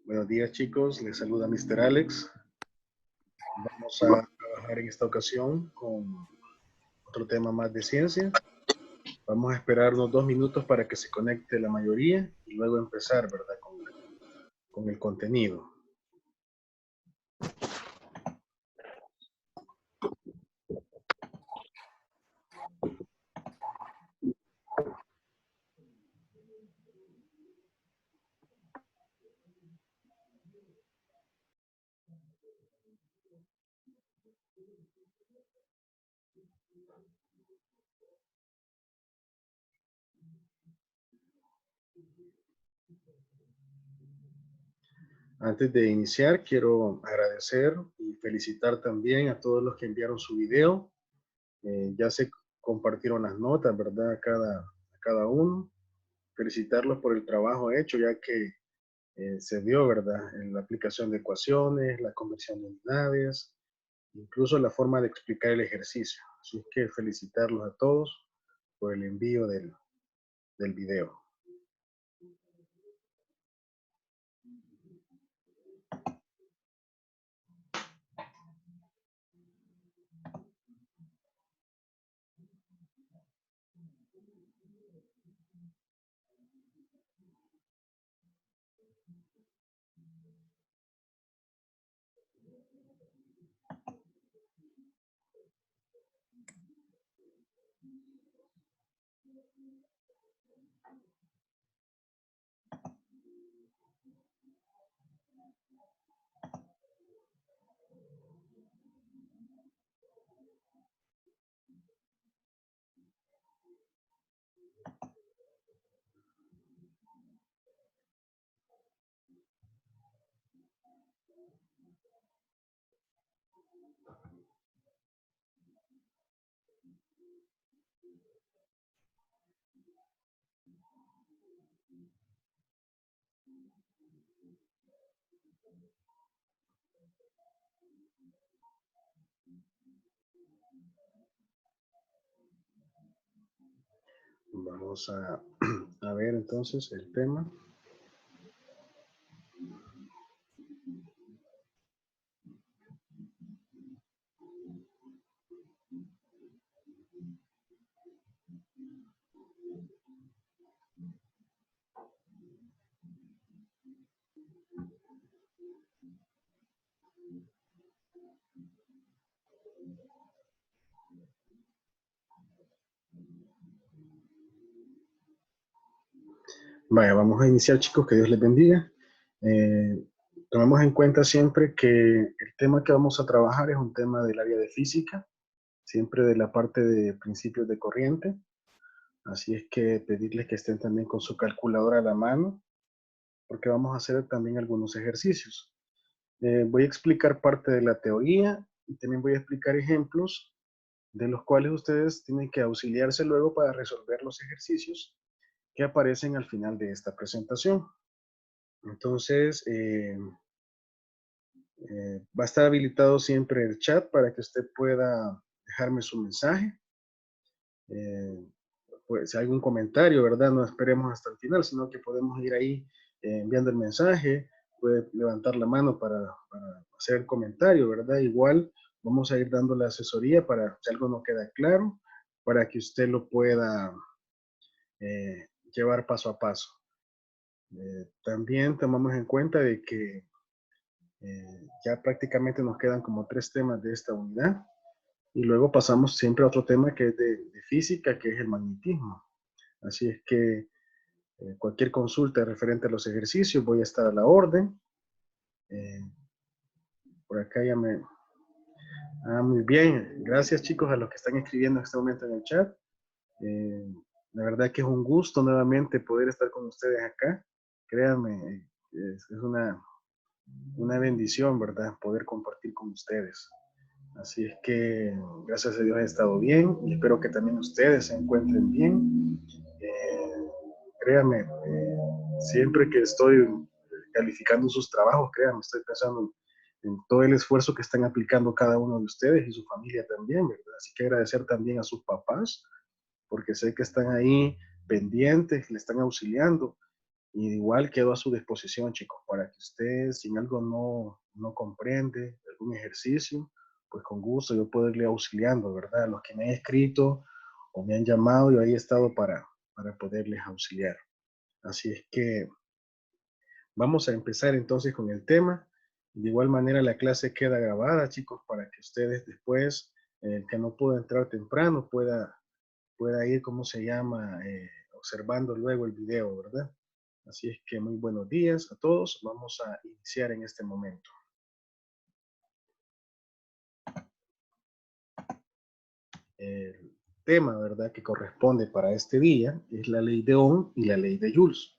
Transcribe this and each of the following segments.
Buenos días, chicos, les saluda Mr. Alex. Vamos a trabajar en esta ocasión con otro tema más de ciencia. Vamos a esperar unos 2 minutos para que se conecte la mayoría y luego empezar, ¿verdad? Con el contenido. Antes de iniciar, quiero agradecer y felicitar también a todos los que enviaron su video. Ya se compartieron las notas, ¿verdad? A cada uno. Felicitarlos por el trabajo hecho, ya que se dio, ¿verdad? En la aplicación de ecuaciones, la conversión de unidades, incluso la forma de explicar el ejercicio. Así es que felicitarlos a todos por el envío del video. Vamos a ver entonces el tema. Vaya, vamos a iniciar, chicos, que Dios les bendiga. Tomemos en cuenta siempre que el tema que vamos a trabajar es un tema del área de física, siempre de la parte de principios de corriente. Así es que pedirles que estén también con su calculadora a la mano, porque vamos a hacer también algunos ejercicios. Voy a explicar parte de la teoría y también voy a explicar ejemplos de los cuales ustedes tienen que auxiliarse luego para resolver los ejercicios que aparecen al final de esta presentación. Entonces, va a estar habilitado siempre el chat para que usted pueda dejarme su mensaje. Pues si hay algún comentario, ¿verdad? No esperemos hasta el final, sino que podemos ir ahí enviando el mensaje, puede levantar la mano para hacer el comentario, ¿verdad? Igual vamos a ir dando la asesoría para si algo no queda claro, para que usted lo pueda llevar paso a paso. También tomamos en cuenta de que ya prácticamente nos quedan como 3 temas de esta unidad y luego pasamos siempre a otro tema que es de física, que es el magnetismo. Así es que cualquier consulta referente a los ejercicios voy a estar a la orden. Por acá ya me... muy bien, gracias chicos a los que están escribiendo en este momento en el chat. La verdad que es un gusto nuevamente poder estar con ustedes acá. Créanme, es una bendición, ¿verdad? Poder compartir con ustedes. Así es que gracias a Dios he estado bien y espero que también ustedes se encuentren bien. Créanme, siempre que estoy calificando sus trabajos, créanme, estoy pensando en todo el esfuerzo que están aplicando cada uno de ustedes y su familia también, ¿verdad? Así que agradecer también a sus papás, porque sé que están ahí pendientes, le están auxiliando. Y igual quedo a su disposición, chicos, para que usted, si en algo no comprende, algún ejercicio, pues con gusto yo puedo irle auxiliando, ¿verdad? Los que me han escrito o me han llamado, yo ahí he estado para poderles auxiliar. Así es que vamos a empezar entonces con el tema. De igual manera la clase queda grabada, chicos, para que ustedes después, el que no pueda entrar temprano, pueda ir, ¿cómo se llama? Observando luego el video, ¿verdad? Así es que muy buenos días a todos. Vamos a iniciar en este momento. El tema, ¿verdad?, que corresponde para este día es la ley de Ohm y la ley de Joules.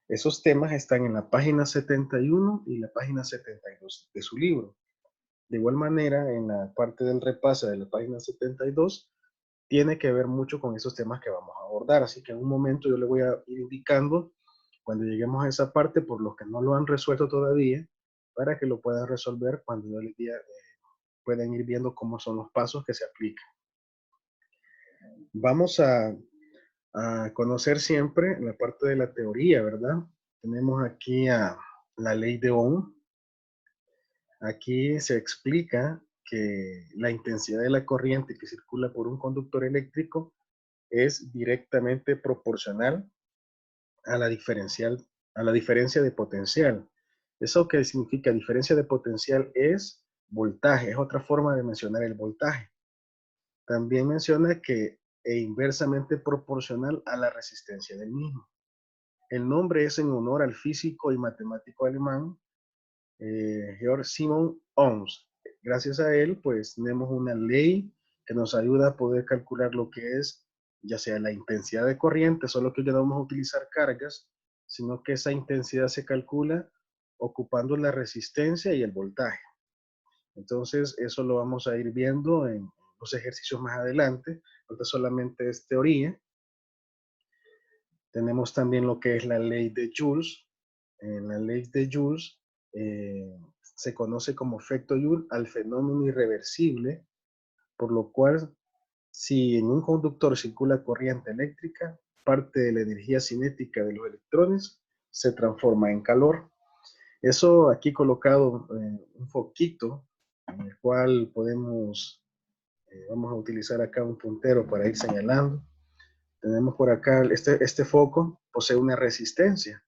Esos temas están en la página 71 y la página 72 de su libro. De igual manera, en la parte del repaso de la página 72, tiene que ver mucho con esos temas que vamos a abordar. Así que en un momento yo le voy a ir indicando cuando lleguemos a esa parte por los que no lo han resuelto todavía, para que lo puedan resolver cuando yo les diga, puedan ir viendo cómo son los pasos que se aplican. Vamos a conocer siempre la parte de la teoría, ¿verdad? Tenemos aquí a la ley de Ohm. Aquí se explica que la intensidad de la corriente que circula por un conductor eléctrico es directamente proporcional a a la diferencia de potencial. ¿Eso qué significa? Diferencia de potencial es voltaje, es otra forma de mencionar el voltaje. También menciona que es inversamente proporcional a la resistencia del mismo. El nombre es en honor al físico y matemático alemán Georg Simon Ohms. Gracias a él, pues tenemos una ley que nos ayuda a poder calcular lo que es, ya sea la intensidad de corriente, solo que ya no vamos a utilizar cargas, sino que esa intensidad se calcula ocupando la resistencia y el voltaje. Entonces, eso lo vamos a ir viendo en los ejercicios más adelante. Ahorita solamente es teoría. Tenemos también lo que es la ley de Joules. En la ley de Joules se conoce como efecto Joule al fenómeno irreversible, por lo cual si en un conductor circula corriente eléctrica, parte de la energía cinética de los electrones se transforma en calor. Eso aquí colocado un foquito en el cual podemos, vamos a utilizar acá un puntero para ir señalando. Tenemos por acá, este foco posee una resistencia.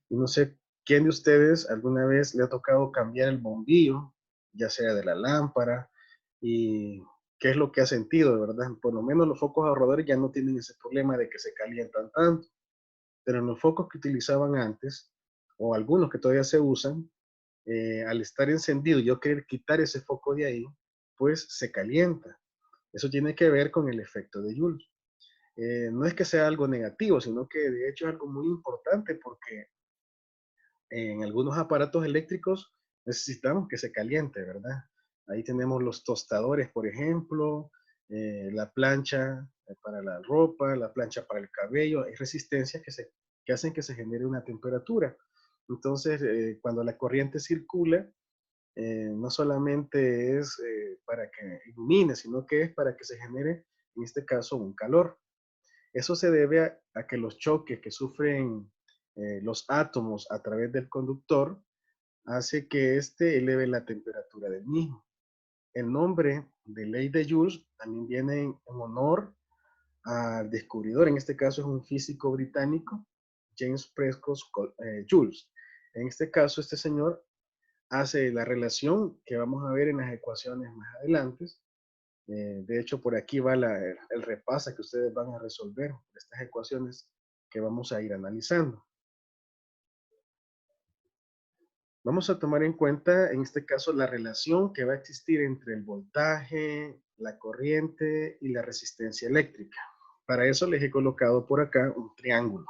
Y no sé quién de ustedes alguna vez le ha tocado cambiar el bombillo, ya sea de la lámpara, y qué es lo que ha sentido, de verdad. Por lo menos los focos ahorradores ya no tienen ese problema de que se calientan tanto. Pero en los focos que utilizaban antes, o algunos que todavía se usan, al estar encendido y yo querer quitar ese foco de ahí, pues se calienta. Eso tiene que ver con el efecto de Joule. No es que sea algo negativo, sino que de hecho es algo muy importante porque en algunos aparatos eléctricos necesitamos que se caliente, ¿verdad? Ahí tenemos los tostadores, por ejemplo, la plancha para la ropa, la plancha para el cabello, hay resistencias que hacen que se genere una temperatura. Entonces, cuando la corriente circula, no solamente es para que ilumine, sino que es para que se genere, en este caso, un calor. Eso se debe a que los choques que sufren los átomos a través del conductor hace que éste eleve la temperatura del mismo. El nombre de ley de Joule también viene en honor al descubridor, en este caso es un físico británico, James Prescott Joule. En este caso, este señor hace la relación que vamos a ver en las ecuaciones más adelante. De hecho, por aquí va el repaso que ustedes van a resolver estas ecuaciones que vamos a ir analizando. Vamos a tomar en cuenta, en este caso, la relación que va a existir entre el voltaje, la corriente y la resistencia eléctrica. Para eso les he colocado por acá un triángulo.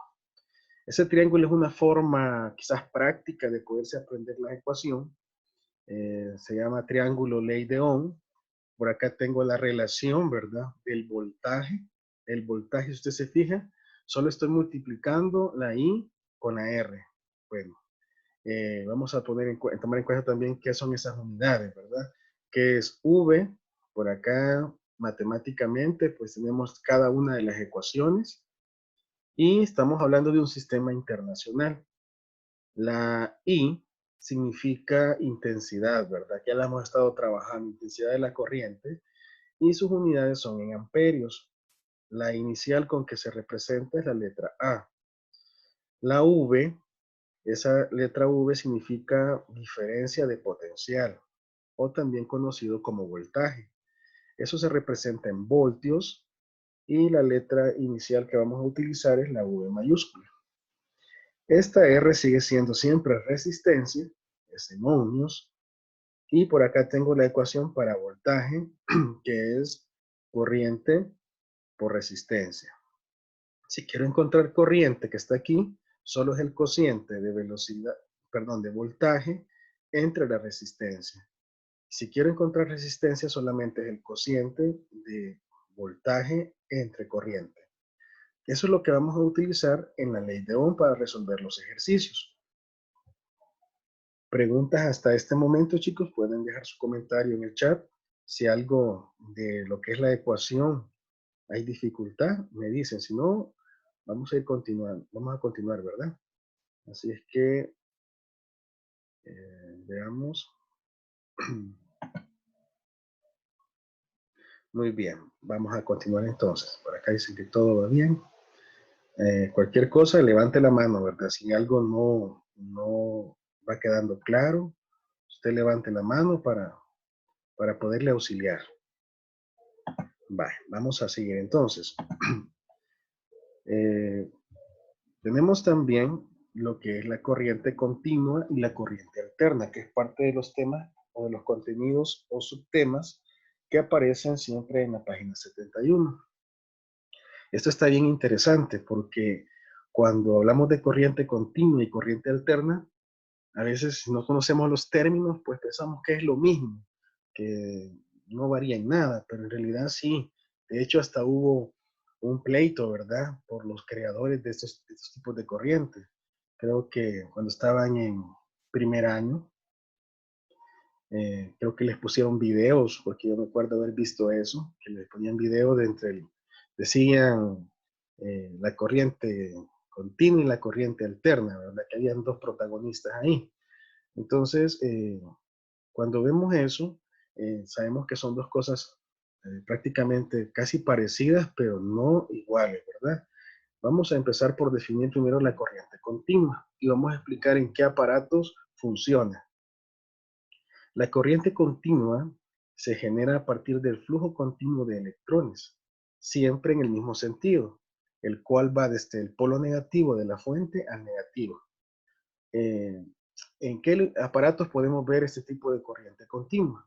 Ese triángulo es una forma quizás práctica de poderse aprender la ecuación. Se llama triángulo ley de Ohm. Por acá tengo la relación, ¿verdad? Del voltaje. El voltaje, si usted se fija, solo estoy multiplicando la I con la R. Bueno, vamos a tomar en cuenta también qué son esas unidades, ¿verdad? Que es V, por acá matemáticamente, pues tenemos cada una de las ecuaciones Y estamos hablando de un sistema internacional. La I significa intensidad, ¿verdad? Ya la hemos estado trabajando, intensidad de la corriente, y sus unidades son en amperios. La inicial con que se representa es la letra A. La V, esa letra V significa diferencia de potencial, o también conocido como voltaje. Eso se representa en voltios, y la letra inicial que vamos a utilizar es la V mayúscula. Esta R sigue siendo siempre resistencia, es en ohmios, y por acá tengo la ecuación para voltaje, que es corriente por resistencia. Si quiero encontrar corriente que está aquí, solo es el cociente de velocidad, perdón, de voltaje entre la resistencia. Si quiero encontrar resistencia, solamente es el cociente de voltaje entre corriente. Eso es lo que vamos a utilizar en la ley de Ohm para resolver los ejercicios. Preguntas hasta este momento, chicos, pueden dejar su comentario en el chat. Si algo de lo que es la ecuación hay dificultad, me dicen. Si no, vamos a ir continuando. Vamos a continuar, ¿verdad? Así es que veamos. Muy bien, vamos a continuar entonces. Por acá dicen que todo va bien. Cualquier cosa, levante la mano, ¿verdad? Si algo no va quedando claro, usted levante la mano para poderle auxiliar. Vale, vamos a seguir entonces. Tenemos también lo que es la corriente continua y la corriente alterna, que es parte de los temas o de los contenidos o subtemas que aparecen siempre en la página 71. Esto está bien interesante porque cuando hablamos de corriente continua y corriente alterna, a veces si no conocemos los términos, pues pensamos que es lo mismo, que no varía en nada, pero en realidad sí. De hecho, hasta hubo un pleito, ¿verdad? Por los creadores de estos tipos de corrientes. Creo que cuando estaban en primer año, creo que les pusieron videos, porque yo me acuerdo haber visto eso, que les ponían videos de decían la corriente continua y la corriente alterna, ¿verdad? Que habían dos protagonistas ahí. Entonces, cuando vemos eso, sabemos que son dos cosas prácticamente casi parecidas, pero no iguales, ¿verdad? Vamos a empezar por definir primero la corriente continua y vamos a explicar en qué aparatos funciona. La corriente continua se genera a partir del flujo continuo de electrones, siempre en el mismo sentido, el cual va desde el polo negativo de la fuente al negativo. Eh, ¿En qué aparatos podemos ver este tipo de corriente continua?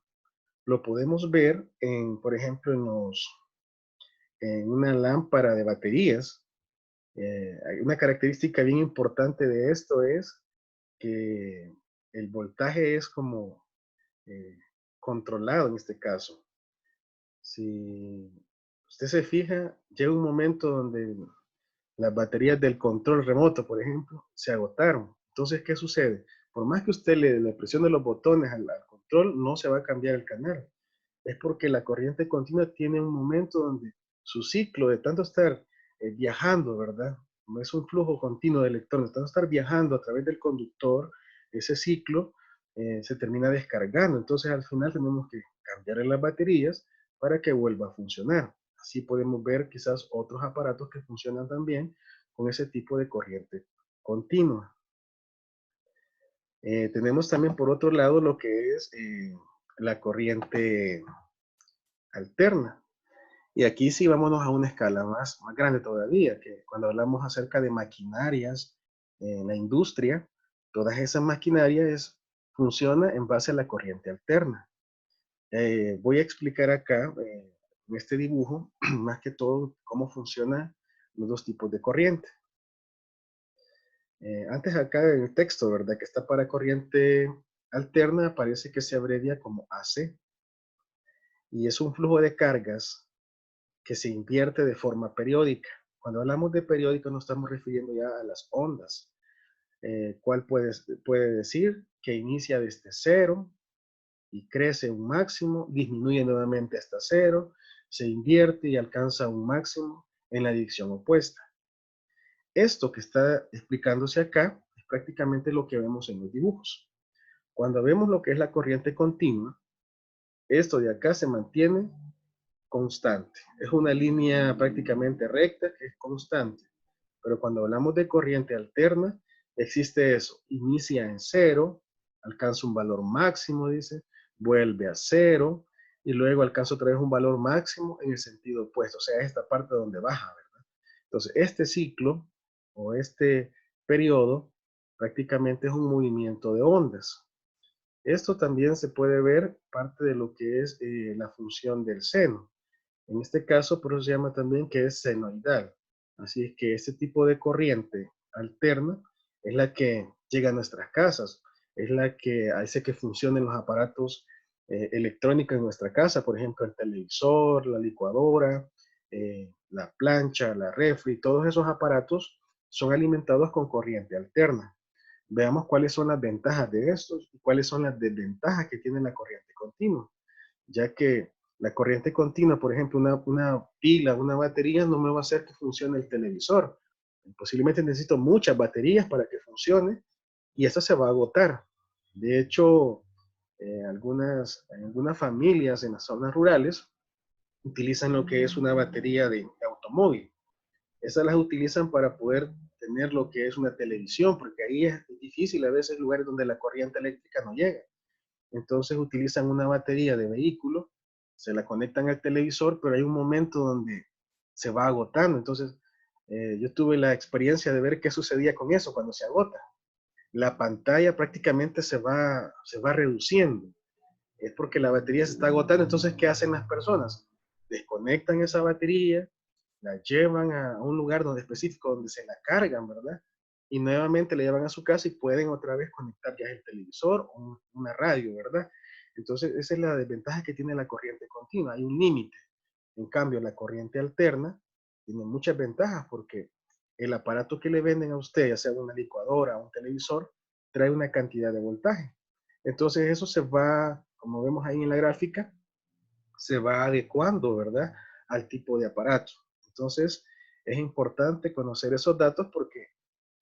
Lo podemos ver, por ejemplo, en una lámpara de baterías. Hay una característica bien importante de esto es que el voltaje es como eh, controlado en este caso. Si usted se fija, llega un momento donde las baterías del control remoto, por ejemplo, se agotaron. Entonces, ¿qué sucede? Por más que usted le presione los botones al control, no se va a cambiar el canal. Es porque la corriente continua tiene un momento donde su ciclo de tanto estar viajando, ¿verdad? No es un flujo continuo de electrones, de tanto estar viajando a través del conductor, ese ciclo se termina descargando. Entonces, al final tenemos que cambiarle las baterías para que vuelva a funcionar. Así podemos ver quizás otros aparatos que funcionan también con ese tipo de corriente continua. Tenemos también por otro lado lo que es la corriente alterna. Y aquí sí vámonos a una escala más grande todavía, que cuando hablamos acerca de maquinarias en la industria, todas esas maquinarias funcionan en base a la corriente alterna. Voy a explicar acá, en este dibujo, más que todo, cómo funcionan los dos tipos de corriente. Antes acá en el texto, ¿verdad? Que está para corriente alterna, parece que se abrevia como AC. Y es un flujo de cargas que se invierte de forma periódica. Cuando hablamos de periódico nos estamos refiriendo ya a las ondas. ¿Cuál puede decir? Que inicia desde cero y crece un máximo, disminuye nuevamente hasta cero, se invierte y alcanza un máximo en la dirección opuesta. Esto que está explicándose acá es prácticamente lo que vemos en los dibujos. Cuando vemos lo que es la corriente continua, esto de acá se mantiene constante. Es una línea prácticamente recta que es constante. Pero cuando hablamos de corriente alterna, existe eso. Inicia en cero, alcanza un valor máximo, dice, vuelve a cero, y luego alcanza otra vez un valor máximo en el sentido opuesto, o sea, esta parte donde baja, ¿verdad? Entonces, este ciclo o este periodo prácticamente es un movimiento de ondas. Esto también se puede ver parte de lo que es la función del seno. En este caso, por eso se llama también que es senoidal. Así es que este tipo de corriente alterna es la que llega a nuestras casas, es la que hace que funcionen los aparatos electrónicos en nuestra casa, por ejemplo, el televisor, la licuadora, la plancha, la refri, todos esos aparatos son alimentados con corriente alterna. Veamos cuáles son las ventajas de estos y cuáles son las desventajas que tiene la corriente continua, ya que la corriente continua, por ejemplo, una pila, una batería, no me va a hacer que funcione el televisor. Posiblemente necesito muchas baterías para que funcione y esto se va a agotar. De hecho, en algunas familias en las zonas rurales utilizan lo que es una batería de automóvil. Esas las utilizan para poder tener lo que es una televisión, porque ahí es difícil a veces lugares donde la corriente eléctrica no llega. Entonces utilizan una batería de vehículo, se la conectan al televisor, pero hay un momento donde se va agotando. Entonces, yo tuve la experiencia de ver qué sucedía con eso cuando se agota. La pantalla prácticamente se va reduciendo. Es porque la batería se está agotando. Entonces, ¿qué hacen las personas? Desconectan esa batería, la llevan a un lugar donde específico donde se la cargan, ¿verdad? Y nuevamente la llevan a su casa y pueden otra vez conectar ya el televisor o una radio, ¿verdad? Entonces, esa es la desventaja que tiene la corriente continua, hay un límite. En cambio, la corriente alterna tiene muchas ventajas porque el aparato que le venden a usted, ya sea una licuadora o un televisor, trae una cantidad de voltaje. Entonces, eso se va, como vemos ahí en la gráfica, se va adecuando, ¿verdad? Al tipo de aparato. Entonces, es importante conocer esos datos porque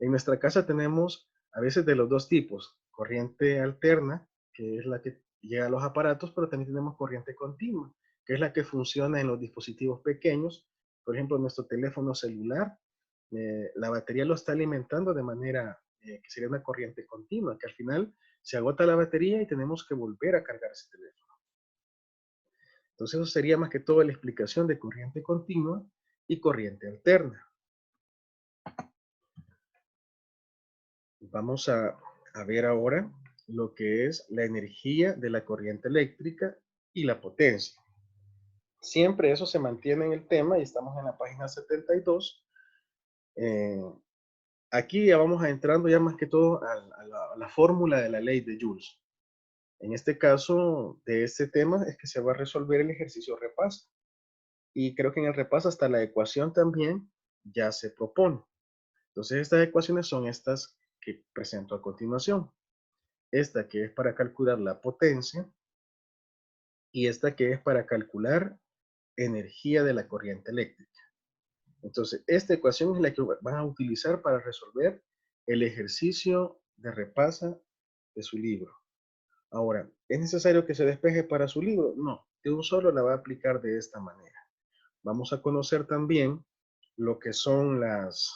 en nuestra casa tenemos a veces de los dos tipos, corriente alterna, que es la que llega a los aparatos, pero también tenemos corriente continua, que es la que funciona en los dispositivos pequeños. Por ejemplo, nuestro teléfono celular, la batería lo está alimentando de manera que sería una corriente continua, que al final se agota la batería y tenemos que volver a cargar ese teléfono. Entonces eso sería más que todo la explicación de corriente continua y corriente alterna. Vamos a ver ahora lo que es la energía de la corriente eléctrica y la potencia. Siempre eso se mantiene en el tema y estamos en la página 72. Eh, Aquí ya vamos a entrando ya más que todo a la fórmula de la ley de Joule. En este caso de este tema es que se va a resolver el ejercicio repaso. Y creo que en el repaso hasta la ecuación también ya se propone. Entonces estas ecuaciones son estas que presento a continuación. Esta que es para calcular la potencia y esta que es para calcular energía de la corriente eléctrica. Entonces esta ecuación es la que van a utilizar para resolver el ejercicio de repasa de su libro. Ahora, ¿es necesario que se despeje para su libro? No, de un solo la va a aplicar de esta manera. Vamos a conocer también lo que son las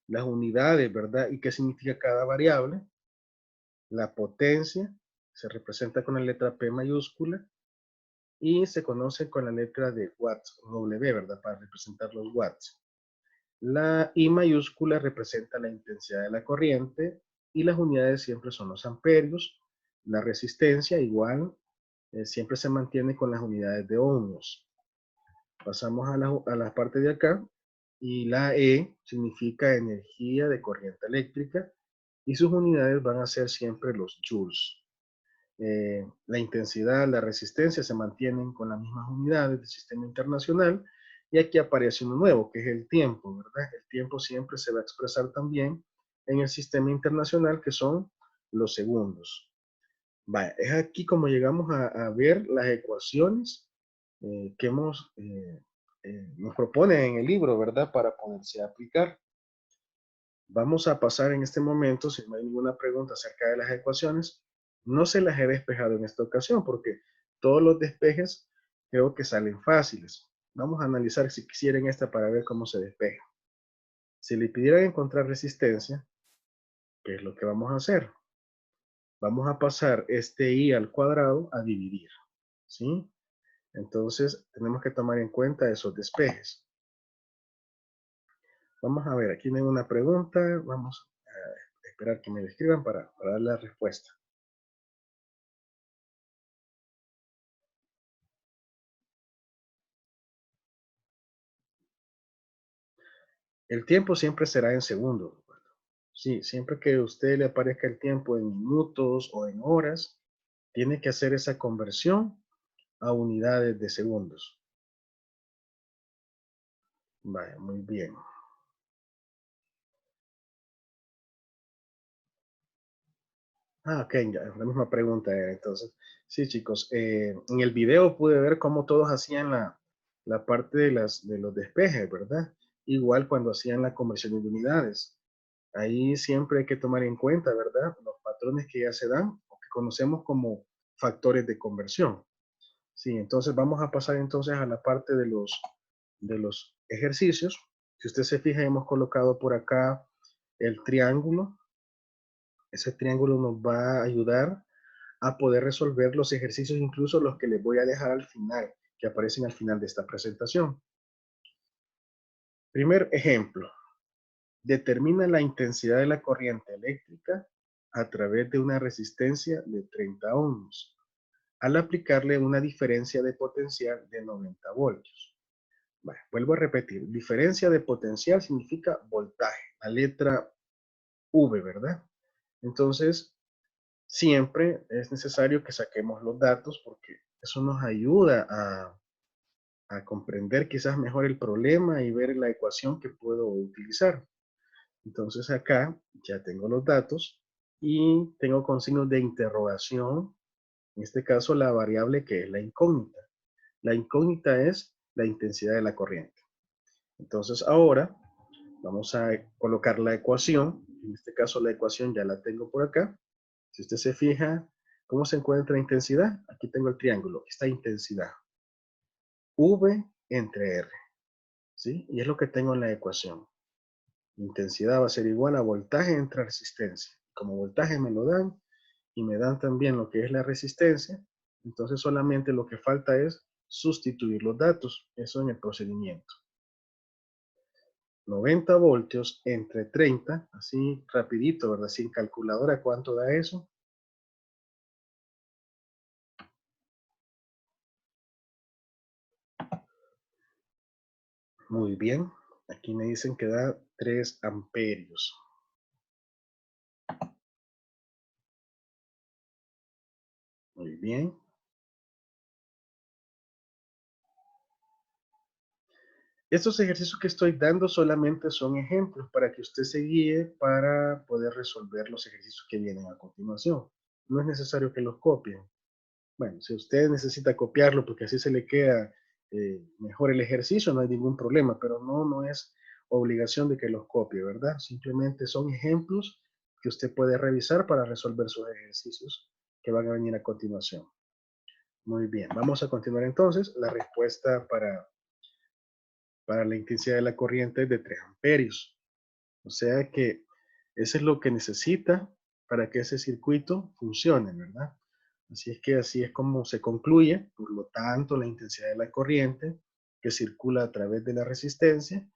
unidades, ¿verdad? Y qué significa cada variable. La potencia se representa con la letra P mayúscula y se conoce con la letra de watts, W, ¿verdad? Para representar los watts. La I mayúscula representa la intensidad de la corriente y las unidades siempre son los amperios. La resistencia igual siempre se mantiene con las unidades de ohmios. Pasamos a la parte de acá y la E significa energía de corriente eléctrica y sus unidades van a ser siempre los joules. La intensidad, la resistencia se mantienen con las mismas unidades del sistema internacional y aquí aparece uno nuevo que es el tiempo, ¿verdad? El tiempo siempre se va a expresar también en el sistema internacional que son los segundos. Vaya, es aquí como llegamos a ver las ecuaciones que nos propone en el libro, ¿verdad? Para poderse aplicar. Vamos a pasar en este momento, si no hay ninguna pregunta acerca de las ecuaciones, no se las he despejado en esta ocasión porque todos los despejes creo que salen fáciles. Vamos a analizar si quisieran esta para ver cómo se despeja. Si le pidieran encontrar resistencia, ¿qué es lo que vamos a hacer? Vamos a pasar este i al cuadrado a dividir, ¿sí? Entonces tenemos que tomar en cuenta esos despejes. Vamos a ver, aquí tengo una pregunta, vamos a esperar que me describan para dar la respuesta. El tiempo siempre será en segundos. Sí, siempre que a usted le aparezca el tiempo en minutos o en horas, tiene que hacer esa conversión a unidades de segundos. Vaya, muy bien. Ok, ya, la misma pregunta era entonces. Sí, chicos, en el video pude ver cómo todos hacían la parte de los despejes, ¿verdad? Igual cuando hacían la conversión de unidades. Ahí siempre hay que tomar en cuenta, ¿verdad? Los patrones que ya se dan o que conocemos como factores de conversión. Sí, entonces vamos a pasar entonces a la parte de los ejercicios. Si usted se fija, hemos colocado por acá el triángulo. Ese triángulo nos va a ayudar a poder resolver los ejercicios, incluso los que les voy a dejar al final, que aparecen al final de esta presentación. Primer ejemplo. Determina la intensidad de la corriente eléctrica a través de una resistencia de 30 ohms al aplicarle una diferencia de potencial de 90 voltios. Bueno, vuelvo a repetir, diferencia de potencial significa voltaje, la letra V, ¿verdad? Entonces, siempre es necesario que saquemos los datos porque eso nos ayuda a comprender quizás mejor el problema y ver la ecuación que puedo utilizar. Entonces acá ya tengo los datos y tengo con signos de interrogación, en este caso la variable que es la incógnita. La incógnita es la intensidad de la corriente. Entonces ahora vamos a colocar la ecuación, en este caso la ecuación ya la tengo por acá. Si usted se fija, ¿cómo se encuentra intensidad? Aquí tengo el triángulo, esta intensidad. V entre R, ¿sí? Y es lo que tengo en la ecuación. Intensidad va a ser igual a voltaje entre resistencia. Como voltaje me lo dan y me dan también lo que es la resistencia, entonces solamente lo que falta es sustituir los datos, eso en el procedimiento. 90 voltios entre 30, así rapidito, ¿verdad? Sin calculadora, ¿cuánto da eso? Muy bien, aquí me dicen que da 3 amperios. Muy bien. Estos ejercicios que estoy dando solamente son ejemplos para que usted se guíe para poder resolver los ejercicios que vienen a continuación. No es necesario que los copien. Bueno, si usted necesita copiarlo porque así se le queda mejor el ejercicio, no hay ningún problema, pero no es obligación de que los copie, ¿verdad? Simplemente son ejemplos que usted puede revisar para resolver sus ejercicios que van a venir a continuación. Muy bien, vamos a continuar entonces. La respuesta para la intensidad de la corriente es de 3 amperios. O sea que eso es lo que necesita para que ese circuito funcione, ¿verdad? Así es que así es como se concluye. Por lo tanto, la intensidad de la corriente que circula a través de la resistencia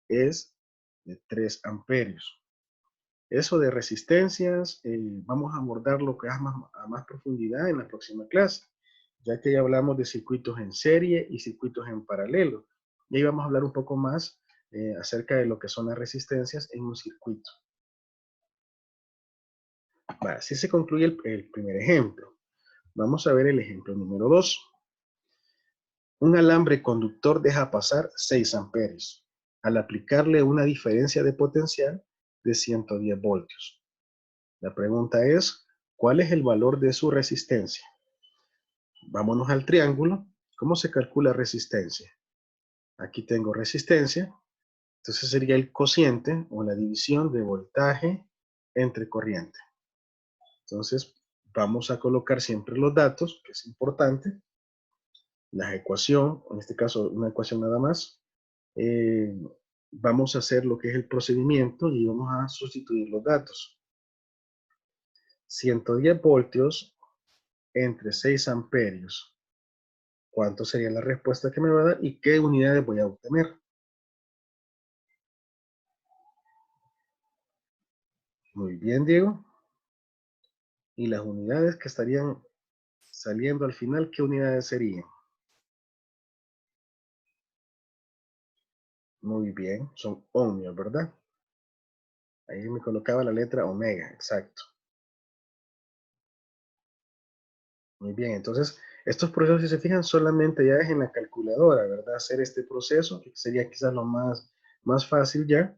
es de 3 amperios. Eso de resistencias, vamos a abordar lo que es a más profundidad en la próxima clase, ya que ya hablamos de circuitos en serie y circuitos en paralelo. Y ahí vamos a hablar un poco más acerca de lo que son las resistencias en un circuito. Bueno, así se concluye el primer ejemplo. Vamos a ver el ejemplo número 2. Un alambre conductor deja pasar 6 amperios al aplicarle una diferencia de potencial de 110 voltios. La pregunta es, ¿cuál es el valor de su resistencia? Vámonos al triángulo. ¿Cómo se calcula resistencia? Aquí tengo resistencia. Entonces sería el cociente o la división de voltaje entre corriente. Entonces vamos a colocar siempre los datos, que es importante, la ecuación, en este caso una ecuación nada más. Vamos a hacer lo que es el procedimiento y vamos a sustituir los datos. 110 voltios entre 6 amperios. ¿Cuánto sería la respuesta que me va a dar y qué unidades voy a obtener? Muy bien, Diego. Y las unidades que estarían saliendo al final, ¿qué unidades serían? Muy bien, son ohmios, ¿verdad? Ahí me colocaba la letra omega, exacto. Muy bien, entonces estos procesos, si se fijan, solamente ya es en la calculadora, ¿verdad? Hacer este proceso, que sería quizás lo más fácil ya,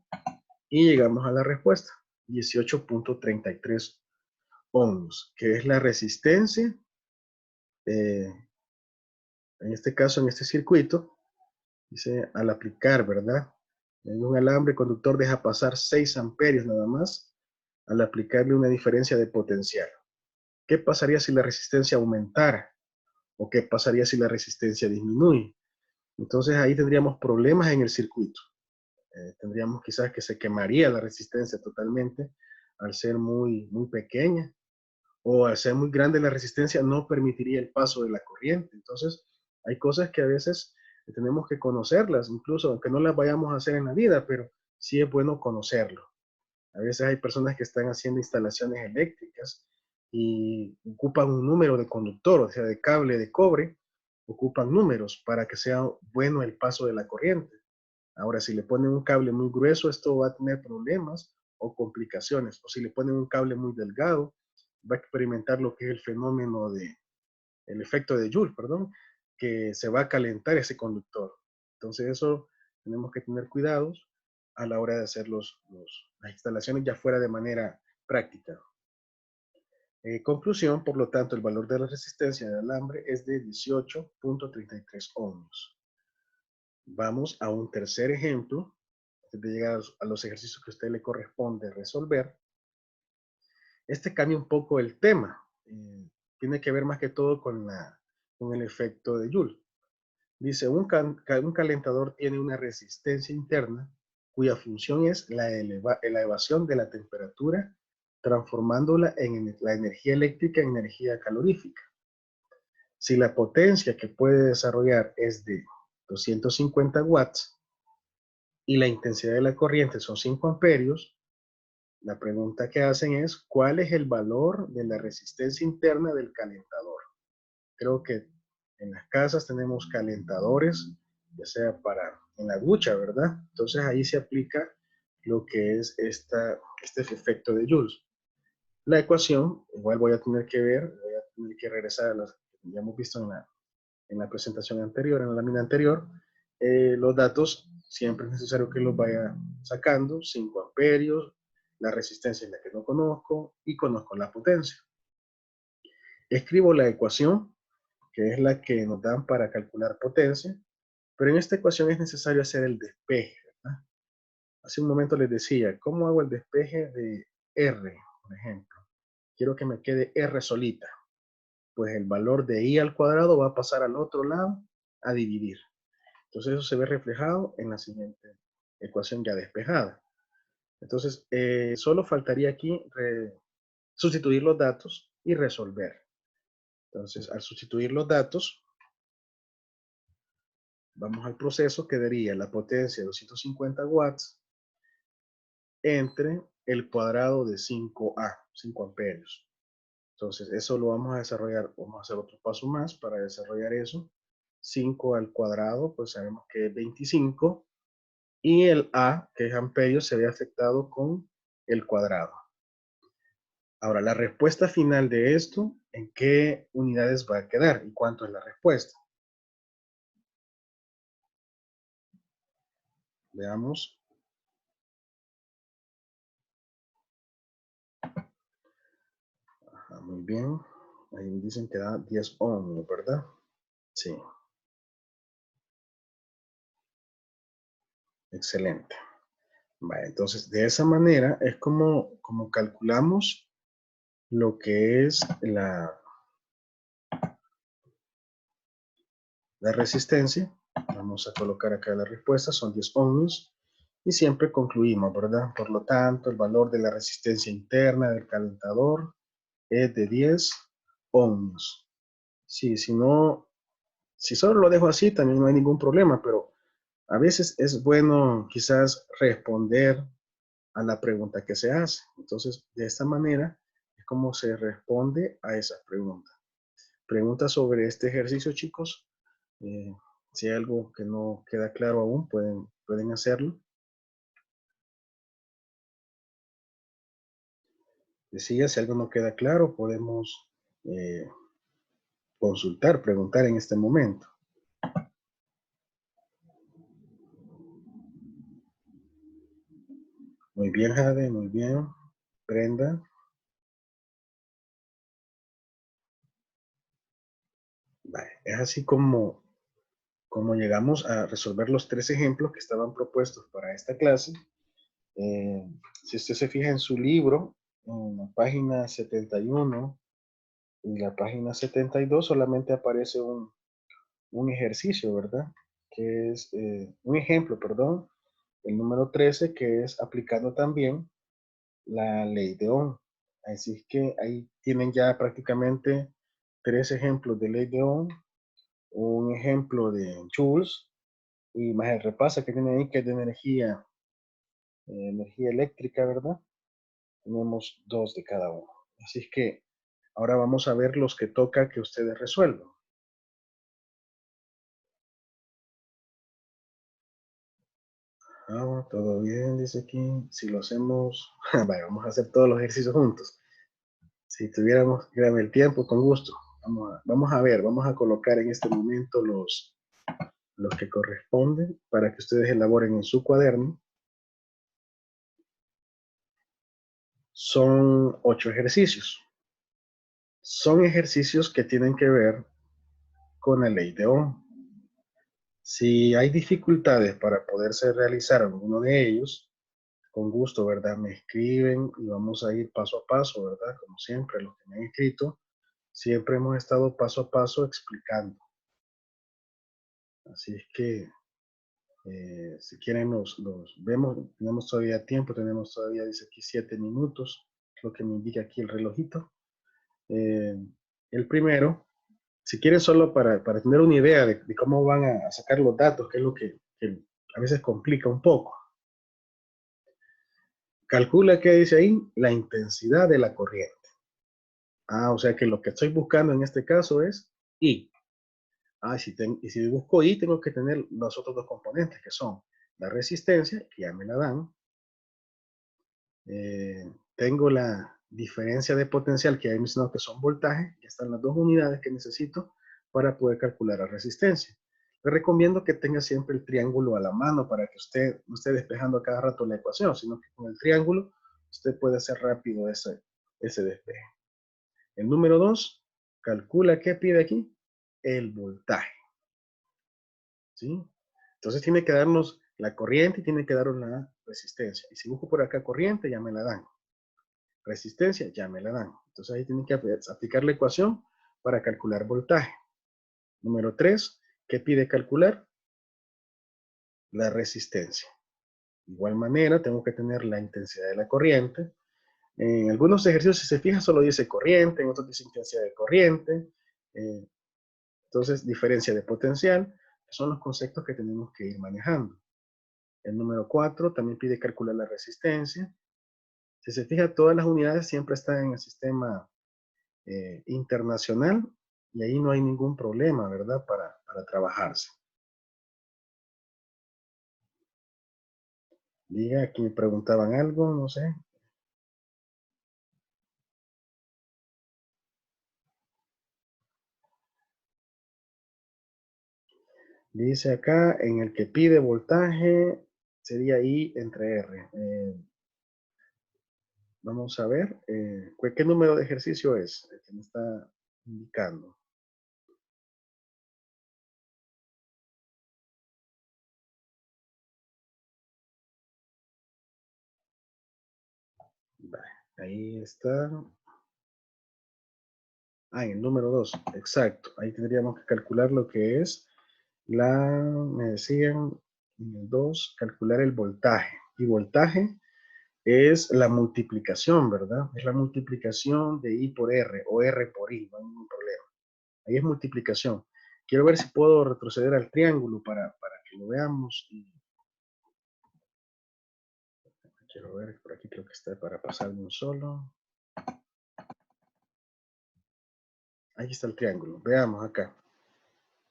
y llegamos a la respuesta, 18.33 ohmios, que es la resistencia, en este caso, en este circuito, dice, al aplicar, ¿verdad? En un alambre conductor deja pasar 6 amperios nada más, al aplicarle una diferencia de potencial. ¿Qué pasaría si la resistencia aumentara? ¿O qué pasaría si la resistencia disminuye? Entonces ahí tendríamos problemas en el circuito. Tendríamos quizás que se quemaría la resistencia totalmente al ser muy pequeña, o al ser muy grande la resistencia no permitiría el paso de la corriente. Entonces hay cosas que a veces tenemos que conocerlas, incluso aunque no las vayamos a hacer en la vida, pero sí es bueno conocerlo. A veces hay personas que están haciendo instalaciones eléctricas y ocupan un número de conductor, o sea, de cable de cobre, ocupan números para que sea bueno el paso de la corriente. Ahora, si le ponen un cable muy grueso, esto va a tener problemas o complicaciones. O si le ponen un cable muy delgado, va a experimentar lo que es el fenómeno el efecto de Joule, perdón, que se va a calentar ese conductor. Entonces eso tenemos que tener cuidados a la hora de hacer las instalaciones ya fuera de manera práctica. Conclusión, por lo tanto, el valor de la resistencia del alambre es de 18.33 ohmios. Vamos a un tercer ejemplo, antes de llegar a los ejercicios que a usted le corresponde resolver. Este cambia un poco el tema. Tiene que ver más que todo con el efecto de Joule. Dice, un calentador tiene una resistencia interna cuya función es la elevación de la temperatura, transformándola en la energía eléctrica en energía calorífica. Si la potencia que puede desarrollar es de 250 watts y la intensidad de la corriente son 5 amperios, la pregunta que hacen es, ¿cuál es el valor de la resistencia interna del calentador? Creo que en las casas tenemos calentadores, ya sea en la ducha, ¿verdad? Entonces ahí se aplica lo que es este efecto de Joule. La ecuación, igual voy a tener que regresar a las que ya hemos visto en la presentación anterior, en la lámina anterior. Los datos siempre es necesario que los vaya sacando, 5 amperios, la resistencia en la que no conozco y conozco la potencia. Escribo la ecuación, que es la que nos dan para calcular potencia, pero en esta ecuación es necesario hacer el despeje, ¿verdad? Hace un momento les decía, ¿cómo hago el despeje de R, por ejemplo? Quiero que me quede R solita. Pues el valor de I al cuadrado va a pasar al otro lado a dividir. Entonces eso se ve reflejado en la siguiente ecuación ya despejada. Entonces, solo faltaría aquí sustituir los datos y resolver. Entonces, al sustituir los datos, vamos al proceso, quedaría la potencia de 250 watts entre el cuadrado de 5A, 5 amperios. Entonces, eso lo vamos a desarrollar, vamos a hacer otro paso más para desarrollar eso. 5 al cuadrado, pues sabemos que es 25, y el A, que es amperio, se ve afectado con el cuadrado. Ahora, la respuesta final de esto, ¿en qué unidades va a quedar y cuánto es la respuesta? Veamos. Ajá, muy bien. Ahí dicen que da 10 ohmios, ¿verdad? Sí. Excelente. Vale, entonces, de esa manera es como calculamos lo que es la resistencia. Vamos a colocar acá la respuesta, son 10 ohmios. Y siempre concluimos, ¿verdad? Por lo tanto, el valor de la resistencia interna del calentador es de 10 ohmios. Sí, si no, si solo lo dejo así, también no hay ningún problema, pero a veces es bueno quizás responder a la pregunta que se hace. Entonces, de esta manera es como se responde a esa pregunta. Preguntas sobre este ejercicio, chicos. Eh, si hay algo que no queda claro aún, pueden hacerlo. Decía, si algo no queda claro, podemos eh, consultar, preguntar en este momento. Muy bien, Jade, muy bien. Brenda. Vale, es así como llegamos a resolver los 3 ejemplos que estaban propuestos para esta clase. Si usted se fija en su libro, en la página 71 y la página 72 solamente aparece un ejercicio, ¿verdad? Que es un ejemplo, perdón, el número 13, que es aplicando también la ley de Ohm. Así es que ahí tienen ya prácticamente 3 ejemplos de ley de Ohm, un ejemplo de Joules, y más el repaso que tiene ahí, que es de energía eléctrica, ¿verdad? Tenemos 2 de cada uno. Así es que ahora vamos a ver los que toca que ustedes resuelvan. Ah, todo bien, dice aquí. Si lo hacemos, vaya, vamos a hacer todos los ejercicios juntos. Si tuviéramos, créame, el tiempo, con gusto. Vamos a ver, vamos a colocar en este momento los que corresponden para que ustedes elaboren en su cuaderno. Son 8 ejercicios. Son ejercicios que tienen que ver con la ley de Ohm. Si hay dificultades para poderse realizar alguno de ellos, con gusto, ¿verdad? Me escriben y vamos a ir paso a paso, ¿verdad? Como siempre, los que me han escrito, siempre hemos estado paso a paso explicando. Así es que si quieren los vemos, tenemos todavía tiempo, tenemos todavía, dice aquí, 7 minutos, lo que me indica aquí el relojito. Eh, el primero, si quieren solo para tener una idea de cómo van a sacar los datos, que es lo que a veces complica un poco. Calcula que dice ahí la intensidad de la corriente. Ah, o sea que lo que estoy buscando en este caso es I. Ah, y si busco I, tengo que tener los otros 2 componentes, que son la resistencia, que ya me la dan. Tengo la diferencia de potencial, que hay mencionado que son voltajes, que están las 2 unidades que necesito para poder calcular la resistencia. Le recomiendo que tenga siempre el triángulo a la mano para que usted no esté despejando a cada rato la ecuación, sino que con el triángulo usted puede hacer rápido ese despeje. El número 2, calcula qué pide aquí, el voltaje. ¿Sí? Entonces tiene que darnos la corriente y tiene que darnos la resistencia. Y si busco por acá corriente, ya me la dan. Resistencia, ya me la dan. Entonces ahí tienen que aplicar la ecuación para calcular voltaje. Número 3, ¿qué pide calcular? La resistencia. De igual manera, tengo que tener la intensidad de la corriente. En algunos ejercicios, si se fija, solo dice corriente, en otros dice intensidad de corriente. Eh, entonces, diferencia de potencial, que son los conceptos que tenemos que ir manejando. El número 4 también pide calcular la resistencia. Si se fija, todas las unidades siempre están en el sistema internacional y ahí no hay ningún problema, ¿verdad? Para trabajarse. Diga, aquí me preguntaban algo, no sé. Dice acá, en el que pide voltaje, sería I entre R. Vamos a ver, ¿qué número de ejercicio es el que me está indicando? Vale, ahí está. Ah, en el número 2, exacto. Ahí tendríamos que calcular lo que es me decían, en el 2, calcular el voltaje. Y voltaje es la multiplicación, ¿verdad? Es la multiplicación de I por R o R por I, no hay ningún problema. Ahí es multiplicación. Quiero ver si puedo retroceder al triángulo para que lo veamos. Quiero ver, por aquí creo que está para pasar de un solo. Ahí está el triángulo. Veamos acá.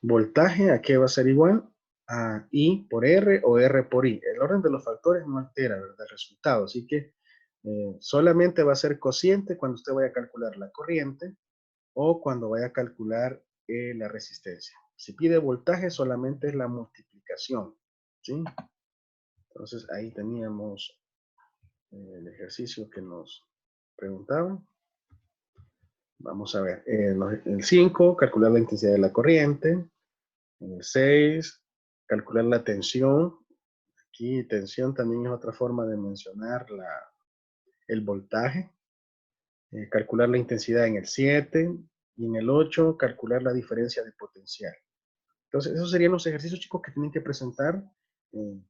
Voltaje, ¿a qué va a ser igual? A I por R o R por I. El orden de los factores no altera, ¿verdad?, el resultado. Así que solamente va a ser cociente cuando usted vaya a calcular la corriente o cuando vaya a calcular la resistencia. Si pide voltaje, solamente es la multiplicación, ¿sí? Entonces, ahí teníamos el ejercicio que nos preguntaban. Vamos a ver. El 5, calcular la intensidad de la corriente. En el 6, calcular la tensión. Aquí tensión también es otra forma de mencionar el voltaje. Calcular la intensidad en el 7 y en el 8 calcular la diferencia de potencial. Entonces, esos serían los ejercicios, chicos, que tienen que presentar, eh,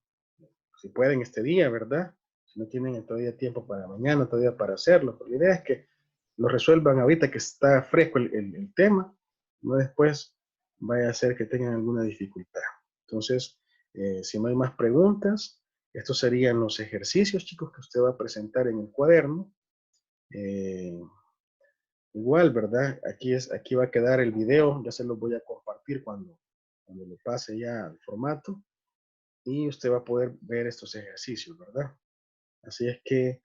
si pueden este día, ¿verdad? Si no tienen todavía tiempo para mañana, todavía para hacerlo. Pero la idea es que lo resuelvan ahorita que está fresco el tema, no después vaya a ser que tengan alguna dificultad. Entonces, si no hay más preguntas, estos serían los ejercicios, chicos, que usted va a presentar en el cuaderno. Igual, ¿verdad? Aquí va a quedar el video, ya se los voy a compartir cuando lo pase ya al formato y usted va a poder ver estos ejercicios, ¿verdad? Así es que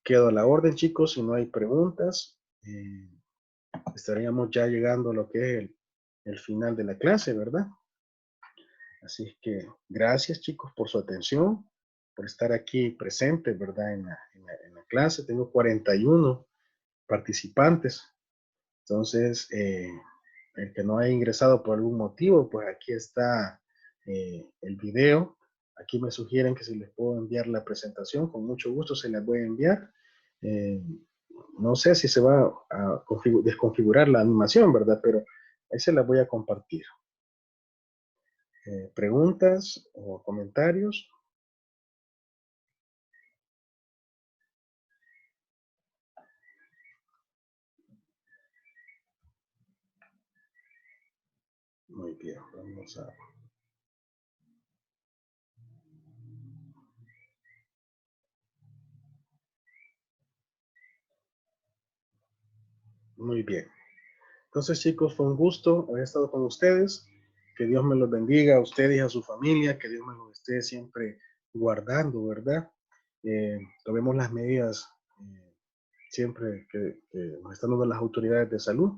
quedo a la orden, chicos, si no hay preguntas, estaríamos ya llegando a lo que es el final de la clase, ¿verdad? Así es que gracias, chicos, por su atención, por estar aquí presentes, ¿verdad? En la clase tengo 41 participantes. Entonces, el que no haya ingresado por algún motivo, pues aquí está el video. Aquí me sugieren que si les puedo enviar la presentación, con mucho gusto se las voy a enviar. Eh, no sé si se va a desconfigurar la animación, ¿verdad? Pero ahí se las voy a compartir. ¿Preguntas o comentarios? Muy bien, vamos a... Muy bien. Entonces, chicos, fue un gusto haber estado con ustedes. Que Dios me los bendiga a ustedes y a su familia. Que Dios me los esté siempre guardando, ¿verdad? Tomemos las medidas siempre que nos están dando las autoridades de salud.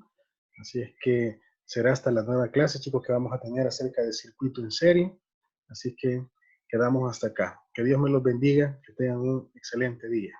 Así es que será hasta la nueva clase, chicos, que vamos a tener acerca del circuito en serie. Así que quedamos hasta acá. Que Dios me los bendiga. Que tengan un excelente día.